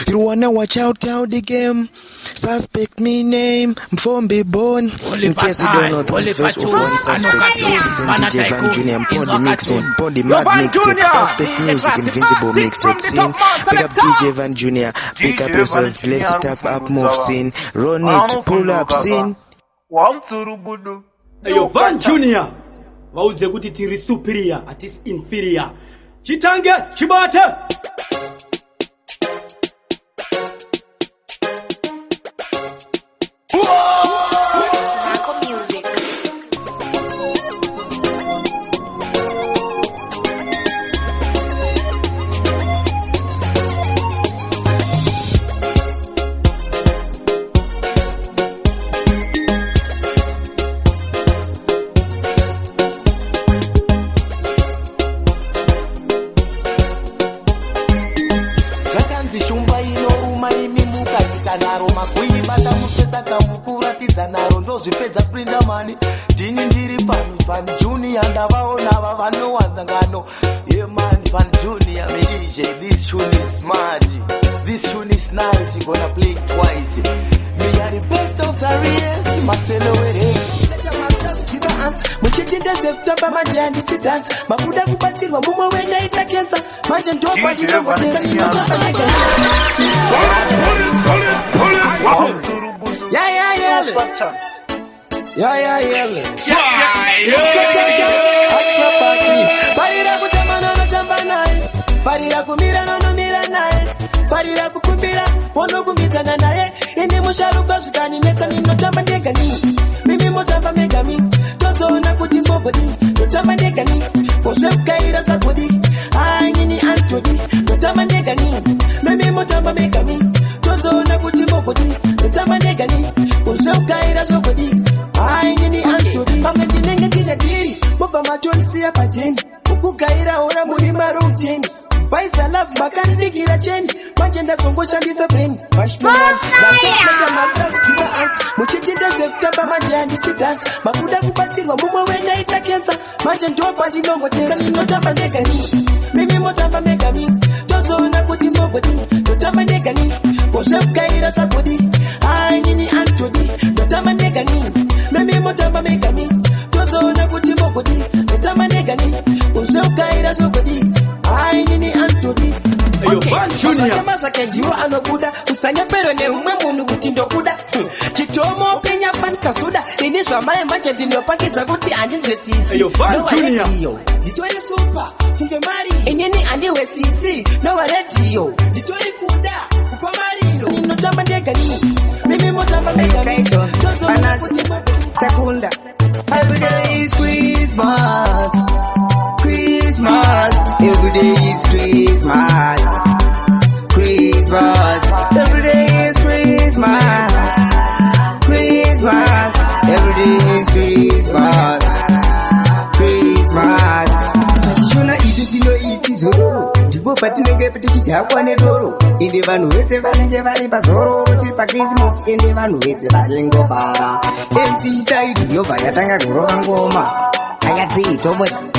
You wanna watch out how the game? Suspect me name, Mfombi born. In case you don't know, this is first of all the suspect. Represent DJ Van Junior and Pon the mixtape, Pon the mad mixtape, suspect music, invincible mixtape scene. Pick up DJ Van Junior, pick up yourself, bless it up move scene, run it, pull up scene. Yo Van Junior, wauze kuti tiri superior, atis inferior. Chitange, chibate. Zvipedza sprinda mani ndini ndiri pano Van Junior ndavaona ava vanowanza ngano yeah man Van Junior me DJ this tune is smart, this tune is nice, you gonna play it twice, me are the best of the rest maselo were muchitinde September manje andisi dance mabuda kubatsirwa mumwe wena ita cancer manje ndopa ndinongotera Yeah. Parira kutamba nono tamba naye, parira kumira nono mira naye, parira kukumbira wono kumbitana naye. Indi musharuka zvikani neta ninotamba ndega ni, mimi motamba mega mi, tozoona kuti mbogodi, notamba ndega ni, poshe ukaira zakodi, nini antodi, notamba ndega ni, mimi motamba mega mi, tozoona kuti mbogodi, notamba ndega ni, poshe ukaira zakodi. Nini antodi mama tinenge tinatiri mova matonsi yapateni ukugaira ora muri marumteni paisa love makandigira cheni manje ndazongoshandisa brain bashman ndakata mamtakusiba answer muchitinde September manje andisi dance mabuda kubatsirwa mumwe wena ita cancer manje ndopa ndinongotera ninotamba ndega ni mimi motamba mega mi tozoona kuti mbogodi notamba ndega ni poshe ukaira zakodi nini antodi notamba ndega ni mimi motamba mega mi tozoona kuti mbogodi notamba ndega ni poshe ukaira zakodi nini antodi. Van Junior masakenjiwo anobuda usanya pero ne umwe munhu kuti ndokuda chitomo penya fan kasuda ini zvamaye manje ndinopangidza kuti andinzwetsitsi Van Junior nditori super kunge mari inini andiwetsitsi no radio nditori kuda kupa mariro ninotamba ndega ni mimi motamba mega kaito takunda every day is Christmas, Christmas, every day is Christmas, Christmas, every day is Christmas, Christmas, every day is Christmas, Christmas. Pachishona isu tinoiti zororo, ndipo patinenge tichijakwa nedoro, ende vanhu vese vanenge vari pazororo tiri paKrisimusi, ende vanhu vese vachingobara. MC Style yobva yatanga kurova ngoma, ayati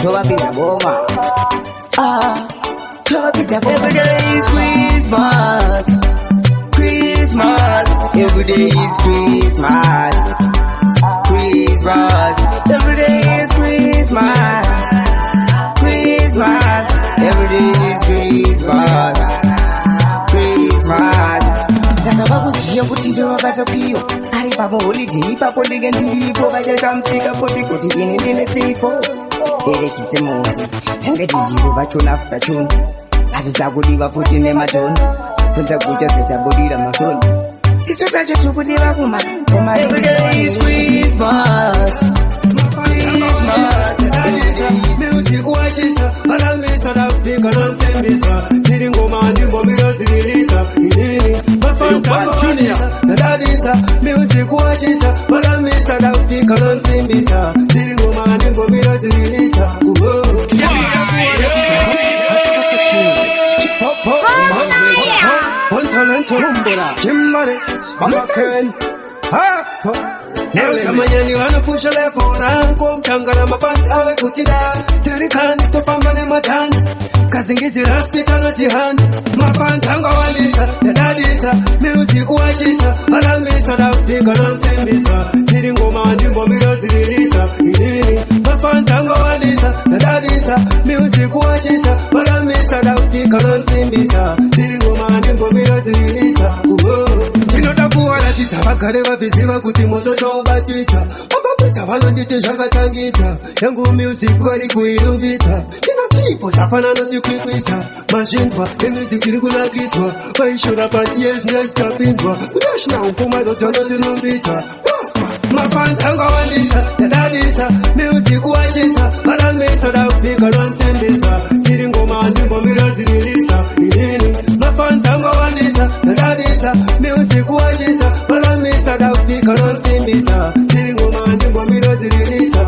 tovapidza ngoma. Every day is Christmas, Christmas, every day is Christmas, Christmas, every day is Christmas, Christmas, every day is Christmas, Christmas. Saka vakuziya kuti ndovakata kwiyo ari papo holiday ipapo ndenge ndiripo vachakamsika poti kuti ini ndine tsipo erekisimusi tange tijivo vachona after chona hatidzakudiva futi nematoni kunza kucha dzichabudira masoni ticho tacho tikudiva kuma every day is Christmas, Christmas, music wachisa alamisa napika nonsembisa tiri ngoma ndimbomiro zirilisa inini Van Junior nadadisa music wachisa alamisa napika nonsembisa tiri ngoma ndimbomiro zirilisa One talent, Kimbare, Mamaken, Samanyani wana pusha level rango mtangana mafanzi awe kutida terikani stofamba ne matanzi kazingizi raspita no jihani mafanzi anga walisa dadadisa music wachisa alamisa da pinga nonsembisa tiri ngoma ndimbo miro zirilisa inini mafanzi anga walisa dadadisa music wachisa alamisa da pinga nonsembisa tiri ngoma ndimbo miro zirilisa tinotakuwa latita vakare vabiziva kuti mototo batita mabapita vanonditi zvakatangita yangu music vari kuirumbita tinotipo zapana notikwikwita mazvinzwa emusic iri kunakitwa vaishora pati yezvinezitapinzwa kudashina ukumazotonotirumbita mafanzi angawandisa dadadisa music wachisa alamisa daupika nonsembisa tiri ngoma ndimbo miro zirilisa inini mafanzi angawandisa dadadisa music wachisa alamisa daupika nonsembisa tiri ngoma ndimbo miro zirilisa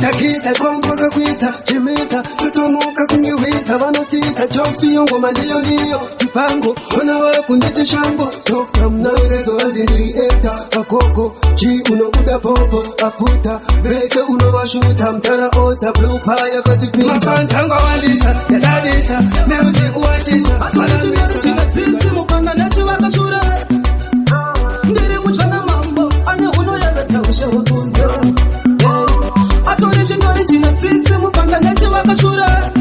takita kwangwaka kuita chimisa tutomuka kungiwisa vanotisa jofiyo ngoma ndiyo ndiyo tipango ona wakunditi shango toka mnaerezo wazindiri eta akoko chi unobuda popo aputa bese unovashuta mtara ota blue paya katipita mafantanga wandisa dadadisa music wachisa atulichimere chingatsinsi mupanga nechi wakasura ndiri kuchana mambo ane unoyevetsa ushehutunze atori chindori chingatsitsi mupanga nechi wakasura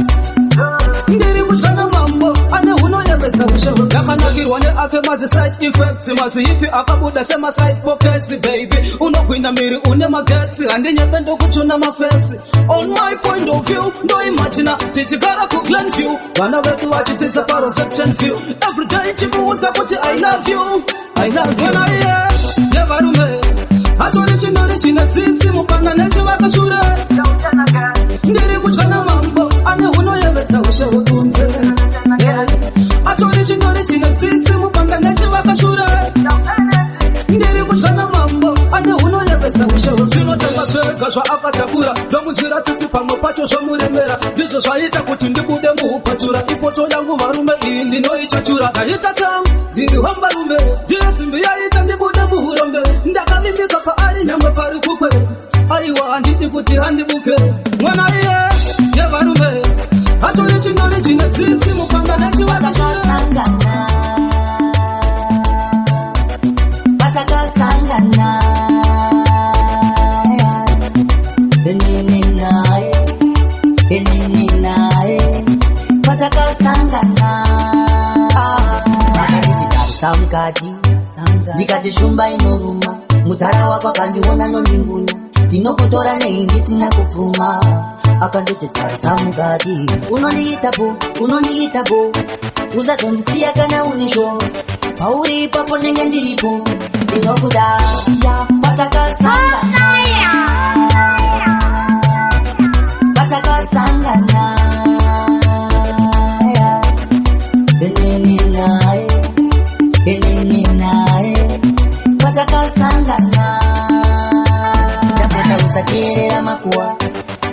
ndiri kuchana mambo ane unoyevetsa ushehu yakanakirwa neake mazi side effects mazi ipi akabuda sema side pockets baby unogwinda miri une magetsi handinyepe ndokuchuna mafensi on my point of view ndoimachina tichigara kuglenview vana vedu vachitsitsa paro section view everyday chimuudza kuti I love you venaiye yevarume atori chindori china tsitsi mupanga nechi vakashure ndiri kutyana mambo ane unoyevetsa ushehutunze atori chindori china tsitsi mupanga nechi vakashure ndiri kutyana mambo ane unoyevetsa ushehu zvinosenga zvega zvaakatakura ndomunzwira tsitsi pamwe pacho zvomuremera ndizvo zvaita kuti ndibude muhupachura ipoto yangu varume iyi ndinoichatura ndaita tangu ndiri hwambarume ndiye simbi yaita ndibude muhurombe ndakavimbika paari nyangwe pari kukwe aiwa handidi kuti handibuke mwana iye yevarume atori chindori chine tsitsi mupanga nechi vakasangana vatakasangana enini naye vatakasangana samukati ndikati shumba inoruma mutara wako akandiona nondingunya ndinokutora nei ndisina kupfuma akandoti tarisa mukati unondiita bo uzazondisiya kana unisho pauri ipapo ndenge ndiripo ndinokuda patakasangana enini naye patakasangana ndapota usateerera makuwa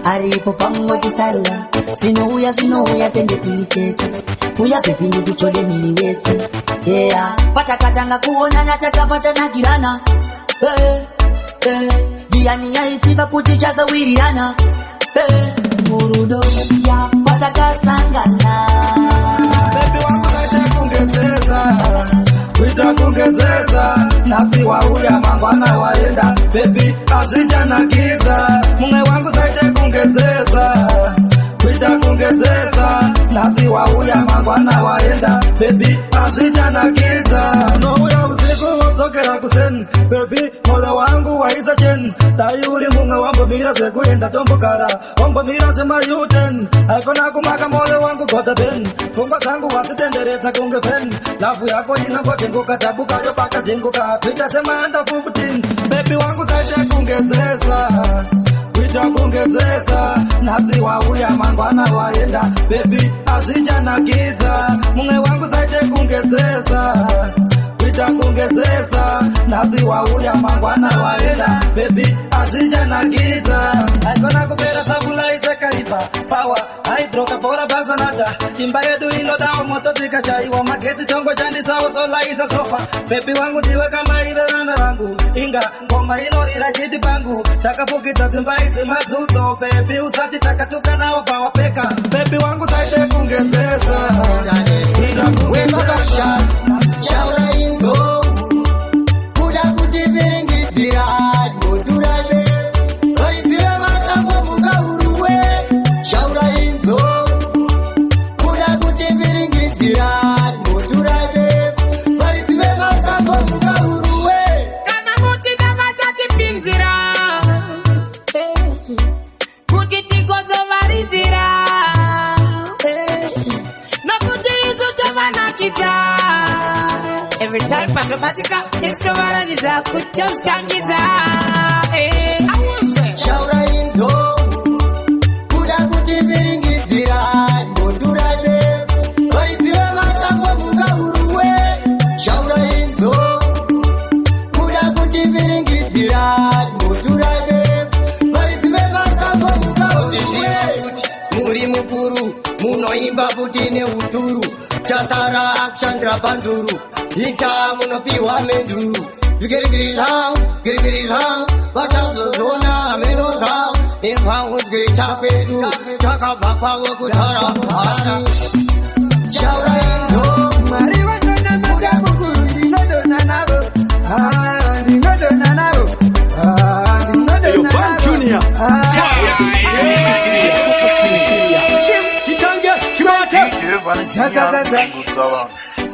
aripo pangotisarura zvinouya tende tuitese uya pepi ndikuchode miri wese patakatanga kuonana takapatanakirana ndiani yaisiva kuti chazawirirana murudo patakasangana kuita kungezeza nasi wauya mangwana waenda baby azvichanakidza mumwe wangu saite kungezeza kuita kungezeza nasi wauya mangwana waenda baby azvichanakidza nouya usiku wodzokera kuseni baby moyo wangu waisa cheni dai uri mumwe wambomira zvekuenda tombokara wambomira zvemayuten aikona kumaka moyo wangu gota peni pfungwa dzangu wazitenderedza kunge feni lavu yako inongotenguka tabuka yobaka tenguka kuita semanda 15 baby wangu saite kungezeza kuita kungezeza nasi wauya mangwana waenda baby azvichanakidza mumwe wangu saite kungezeza itakungezesa nasi wauya mangwana waenda baby azvichanakidza aikona kupera sabulaise kaipa power haidroka bora bazanada imba yedu inodawo moto tikashaiwa magetsi tongoshandisawo solaisa sofa baby wangu ndiwe kamaire vana vangu inga ngoma inorira chiti pangu takapukidza dzimba idzi mazuto baby usati takatukanawo pawapeka baby wangu saite kungezesa shaura inzo kuda kuti viringidzira moturave varidzive matambo mukahuruwe shaura inzo kuda kuti viringidzira moturave varidzive matambo mukahuruwe kana kuti davachatipinzira kuti tikozovaridzira nokuti idzo tavanakidza every time patobatika istovaradidza kuti tozvitangidza shaura inzo kuda kuti viringidzira moturave varidzive matambo mukahuruwe shaura inzo kuda kuti viringidzira moturave varidzive matambo mukahuruwe muri mukuru munoimba kuti neuturu tasara kushandira panduru ita munopiwa menduru girigiriza vachazozona meno zao imvaudzwe chakwedu takabva pavo kutara hari shaura inzo Mari wadona kuda mukuru ndinodona navo ndinodona navo ndinodona navo Junior Chitange Chibate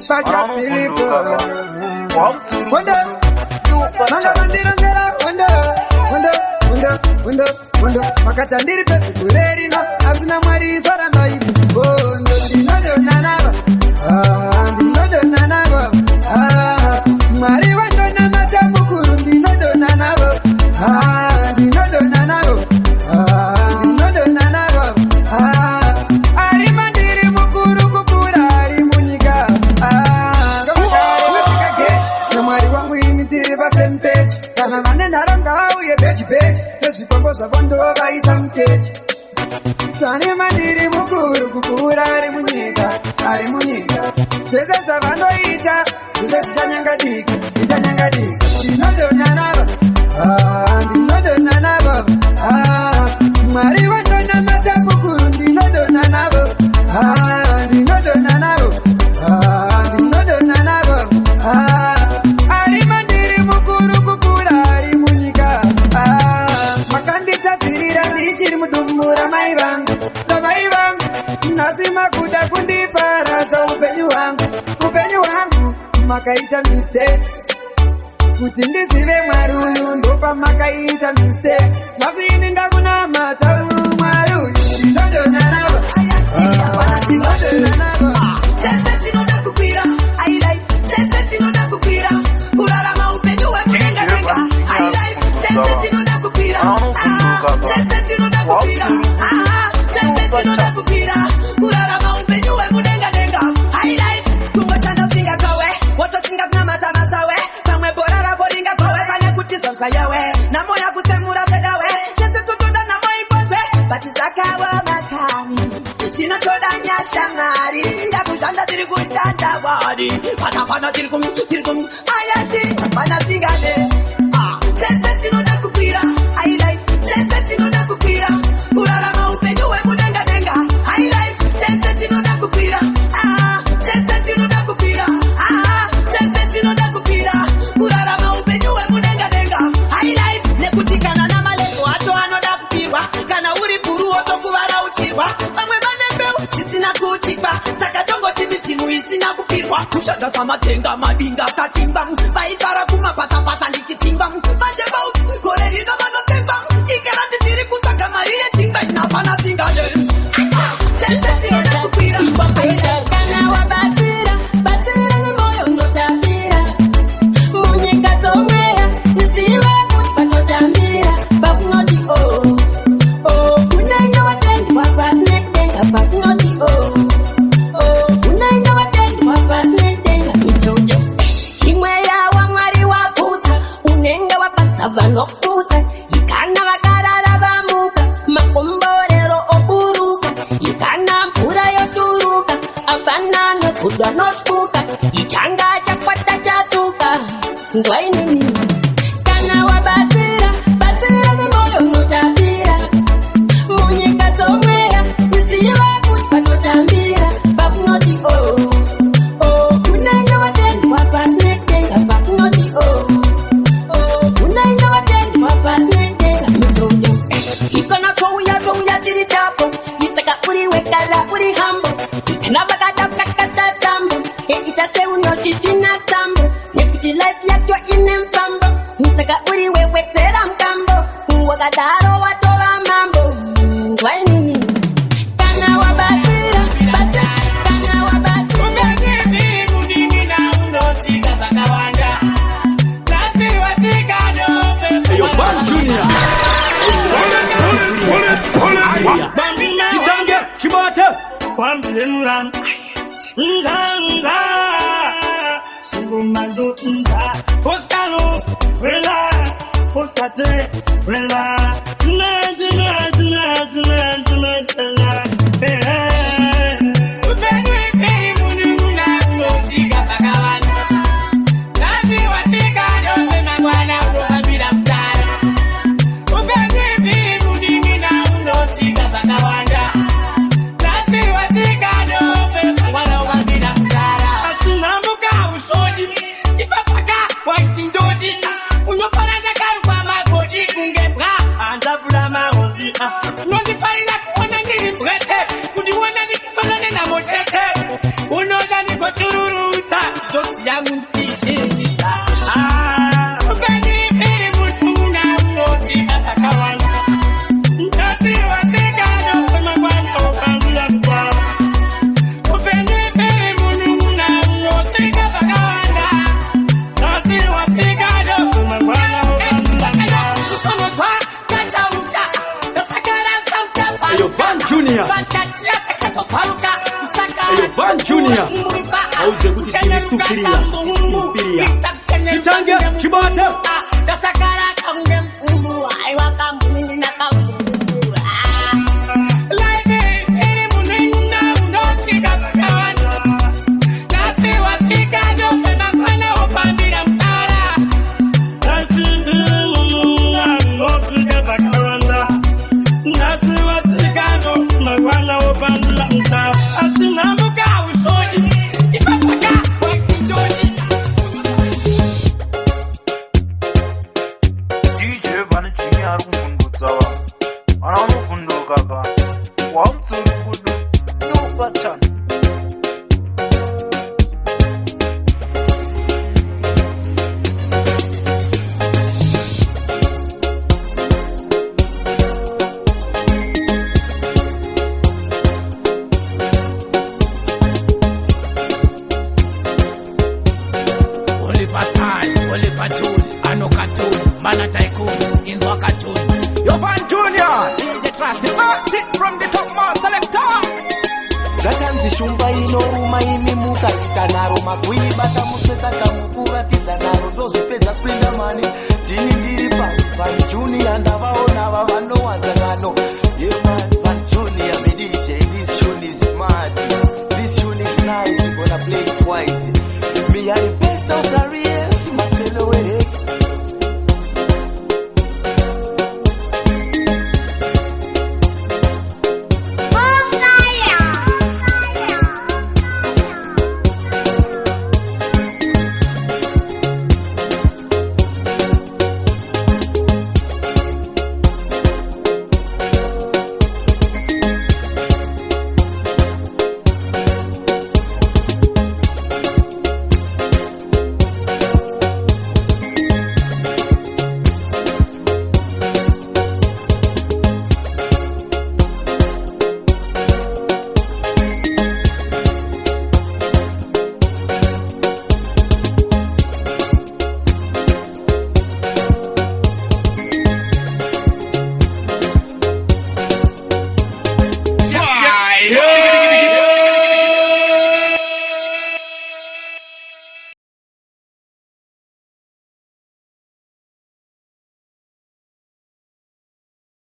Pacha Filipo Wanda Manga mandirongera Wanda Makatandiri pesi kurerino Asina mwari zoramba ibu Bondo ndinodona navo ndinodona navo Mwari wadona matamukuru ndinodona navo ndinodona navo ndinodona navo ari mandiri mukuru kupura ari munyika ngamakare geji namwari wangu imi tiri pasempage kana vane nharonga vauye beji nezvikombo zvavo ndovaisa mukeji kane mandiri mukuru kupura ari munyika zvese zvavanoita zvese zvichanyangadika ndinodona navo ndinodona navo mwari wadona matamukuru ndinodona navo ndinodona navo ndinodona navo ari mandiri mukuru kupura ari munyika makanditadzirira ndichiri mudumbura mai vangu nhasi makuda kundiparadza upenyu hwangu makaita mistake kuti ndizive mwari uyu ndopa makaita mistake nhasi ini ndakunamata mwari uyu ndinodona navo ndinodona navo tinoda kukwira tinoda kukwira kurarama upenyu hwemudengadenga tinoda kukwira tinoda kukwira kurarama upenyu hwemudengadenga kungotandofinga kawe wotosinga kunamata masawe pamwe bora ravo ringa kwawe pane kuti zonzwa yawe namo yakutsemura sedawe chese totoda namo ibonwe bati zvakawa makani chinotoda nyashamari ndakuzvanda tiri kutandawari patapana tiri kum ayati apana singade tese tinoda kukwira tese tinoda kukwira kurarama upenyu hwemudengadenga tese tinoda kukwira tese tinoda kukwira tese tinoda kukwira kurarama upenyu hwemudengadenga nekuti kana namaleko acho anoda kupirwa kana uri puru wotokuvara uchirwa vamwe vane mbeu dzisina kutikwa saka tongoti mitimu isina kupirwa kushanda samatenga madinga katimba vaifara kumapasapasa ndichitimba manje bauti gore rino vanotemba ikarati tiri kutsvaga mari yetimba inapana singade tese tinoda kukwira kana wabatira batira ni moyo unotambira munyika dzomweya nisiwe kuti panotambira pakunoti unaenda watendwa pasinekudenga pakunoti unaenda watendwa pasinekudenga mitojo imwe Ndwainini kana wabatira batira ni moyo unotapira munyika tomwera isiwe kuti patotambira pakunoti unenge watendwa pasinekutenga pakunoti unenge watendwa pasinekutenga mitondo ikona touya chiri chapo itaka uri wekala uri hambo kanavakadakakata tambo itate unochitina tambo nekuti life yakyo ine mfambo nitaka uri wewetera mkambo wakadaro watova mambo ndwainini kana wabatira kana wabatira Umeziziri mudingi na unotika pakawanda Nasi watika dope Yo, Ban Junior. Chitange, chibate. Kwambile muran Nza Shigumando nza Postano Wela Postate Wela Tuna Umeziziri mudingi na unotika pakawanda Nasi watika dope magwana unohambira mtara Umeziziri mudingi na unotika pakawanda Nasi watika dope magwana unohambira mtara Asinamuka usodi Ipapaka wakindodi Unyofaranja karu kwa magodi kungembra Andabula mahondi Nondiparira kuona niri mwete Kundiwona nikufanane na mochete Unoda niko tururuta Zoti yangu mtishimita Upeni piri mutuna Unoti katakawanda Nasi watika dope magwana upandula mtara Upeni piri mutuna Unoti katakawanda Nasi watika dope magwana upandula mtara Usono twa kataruka Nasakara samtapa Yo, Ban Junior. Bachkatia takato paruka Yo, Ban Junior. Auze kuti chiri supiria. Chitange, chibate. Nasakara kaunge mpundu Aiwa kampuni na kaundu Life iri munina Unoti kapakawana Nasi wasika dope Magwana upandira mtara Asinamuka usodi Ipapaka wakindoni DJ Van Junior kufundutsa vanhu anofunduka ka wautsuri kudu ndobatana Mana tycoon, in Wakatun. Yo, Van Junior, DJ Trust, it from the top man selector. Zvakanzi shumba inoruma imimuka itanaro magwiri bata musesa kamukura tidzanaro ndozvipedza sprinda mani ndini ndiri Van Junior ndavaona vavanowanza ngano. Yeah man, Van Junior, me DJ, this tune is mad.